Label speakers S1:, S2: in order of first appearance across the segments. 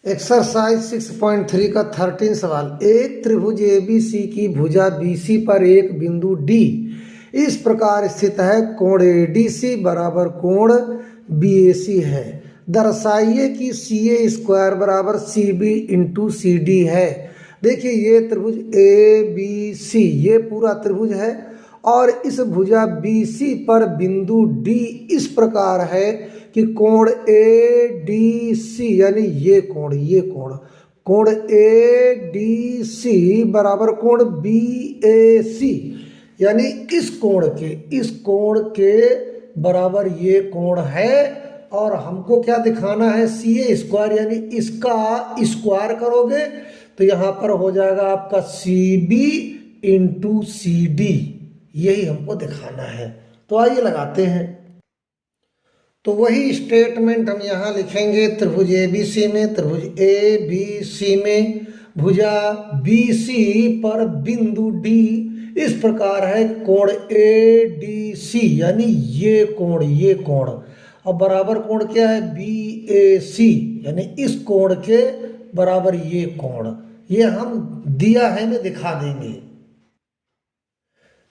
S1: Exercise 6.3 का 13 सवाल। एक त्रिभुज ABC की भुजा BC पर एक बिंदु D इस प्रकार स्थित है। कोण ADC बराबर कोण BAC है। दर्शाइए कि CA² बराबर CB इंटू CD है। देखिए ये त्रिभुज ABC ये पूरा त्रिभुज है और इस भुजा BC पर बिंदु D इस प्रकार है कि कोण ADC यानी ये कोण ADC बराबर कोण BAC यानी इस कोण के बराबर ये कोण है। और हमको क्या दिखाना है, CA² यानी इसका स्क्वायर करोगे तो यहाँ पर हो जाएगा आपका CB इंटू CD, यही हमको दिखाना है। तो आइए लगाते हैं। तो वही स्टेटमेंट हम यहाँ लिखेंगे। त्रिभुज ABC में, त्रिभुज ABC में भुजा BC पर बिंदु D इस प्रकार है। कोण ADC यानी ये कोण और बराबर कोण क्या है, BAC यानी इस कोण के बराबर ये कोण। ये हम दिया है में दिखा देंगे।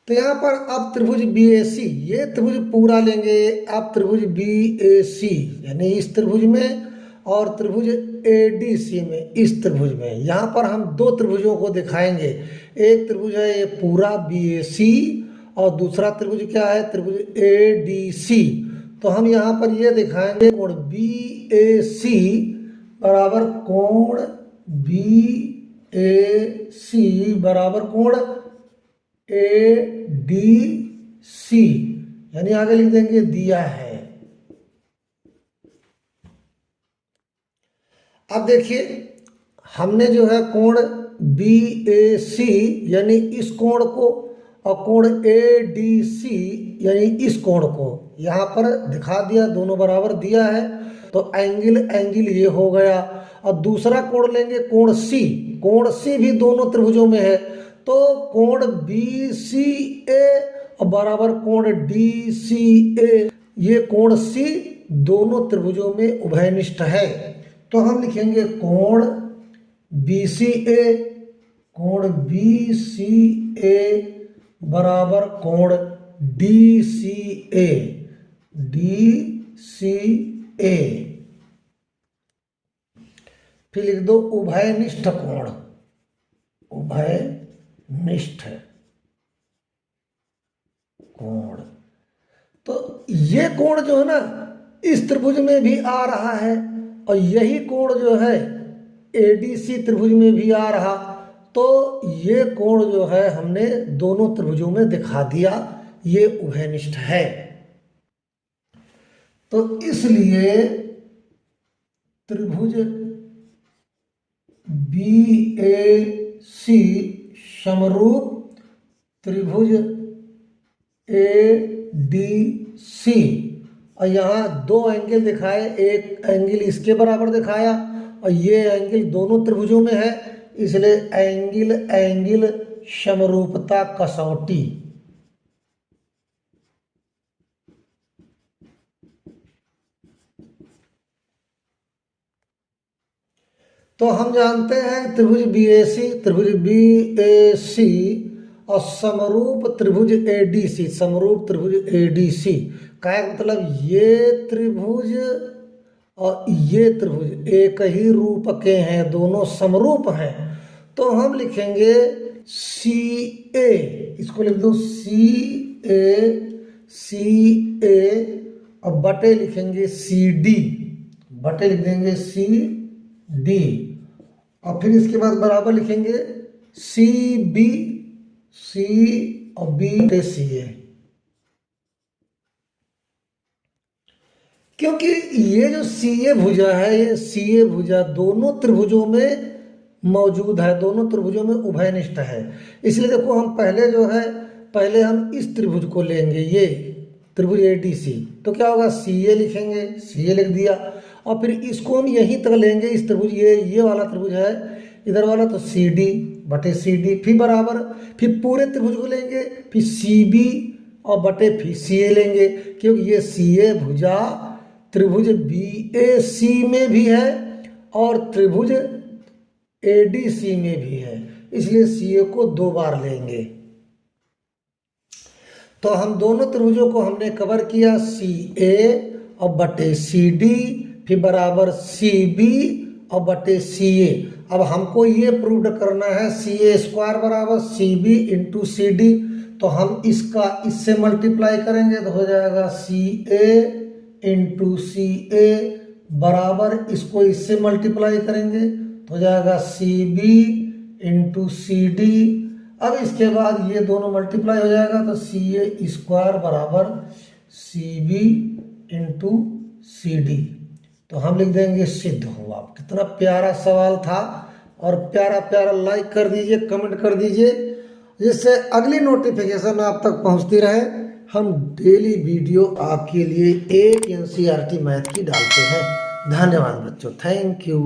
S1: तो यहाँ पर अब त्रिभुज BAC ये त्रिभुज पूरा लेंगे। अब त्रिभुज BAC यानी इस त्रिभुज में और त्रिभुज ADC में इस त्रिभुज में, यहाँ पर हम दो त्रिभुजों को दिखाएंगे। एक त्रिभुज है ये पूरा BAC और दूसरा त्रिभुज क्या है, त्रिभुज ADC। तो हम यहाँ पर ये दिखाएंगे कोण BAC बराबर कोण BAC बराबर कोण ADC यानी आगे लिख देंगे दिया है। अब देखिए हमने जो है कोण BAC यानी इस कोण को और कोण ADC यानी इस कोण को यहाँ पर दिखा दिया, दोनों बराबर दिया है। तो एंगल ये हो गया। और दूसरा कोण लेंगे कोण C भी दोनों त्रिभुजों में है। तो कोण BCA और बराबर कोण DCA, ये कोण C दोनों त्रिभुजों में उभयनिष्ठ है। तो हम लिखेंगे कोण BCA बराबर कोण DCA। फिर लिख दो उभयनिष्ठ कोण, उभयनिष्ठ कोण। तो ये कोण जो है ना इस त्रिभुज में भी आ रहा है और यही कोण जो है ADC त्रिभुज में भी आ रहा। तो ये कोण जो है हमने दोनों त्रिभुजों में दिखा दिया, ये उभयनिष्ठ है। तो इसलिए त्रिभुज BAC समरूप त्रिभुज ADC। और यहाँ दो एंगल दिखाए, एक एंगल इसके बराबर दिखाया और ये एंगल दोनों त्रिभुजों में है, इसलिए एंगल समरूपता कसौटी। तो हम जानते हैं त्रिभुज BAC और समरूप त्रिभुज ADC, का मतलब ये त्रिभुज और ये त्रिभुज एक ही रूप के हैं, दोनों समरूप हैं। तो हम लिखेंगे CA, इसको लिख दो CA और बटे लिखेंगे CD, बटे लिख देंगे CD और फिर इसके बाद बराबर लिखेंगे CB, C और B CA। क्योंकि ये जो CA भुजा है, ये CA भुजा दोनों त्रिभुजों में मौजूद है, दोनों त्रिभुजों में उभयनिष्ठ है। इसलिए देखो हम पहले हम इस त्रिभुज को लेंगे, ये त्रिभुज ADC। तो क्या होगा, CA लिखेंगे, CA लिख दिया। और फिर इसको हम यहीं तक लेंगे, इस त्रिभुज ये वाला त्रिभुज है इधर वाला, तो CD बटे CD फिर बराबर, फिर पूरे त्रिभुज को लेंगे, फिर CB और बटे फिर CA लेंगे। क्योंकि ये CA भुजा त्रिभुज BAC में भी है और त्रिभुज ADC में भी है, इसलिए CA को 2 बार लेंगे। तो हम दोनों त्रिभुजों को हमने कवर किया, CA और बटे CD, फिर बराबर CB और बटे CA। अब हमको ये प्रूव करना है CA² बराबर CB इंटू CD, तो हम इसका इससे मल्टीप्लाई करेंगे तो हो जाएगा CA इंटू CA बराबर, इसको इससे मल्टीप्लाई करेंगे तो हो जाएगा CB इंटू CD। अब इसके बाद ये दोनों मल्टीप्लाई हो जाएगा तो CA² बराबर CB इंटू CD, तो हम लिख देंगे सिद्ध हुआ। कितना प्यारा सवाल था, और प्यारा प्यारा लाइक कर दीजिए, कमेंट कर दीजिए, जिससे अगली नोटिफिकेशन आप तक पहुंचती रहे। हम डेली वीडियो आपके लिए एक NCERT मैथ की डालते हैं। धन्यवाद बच्चों, थैंक यू।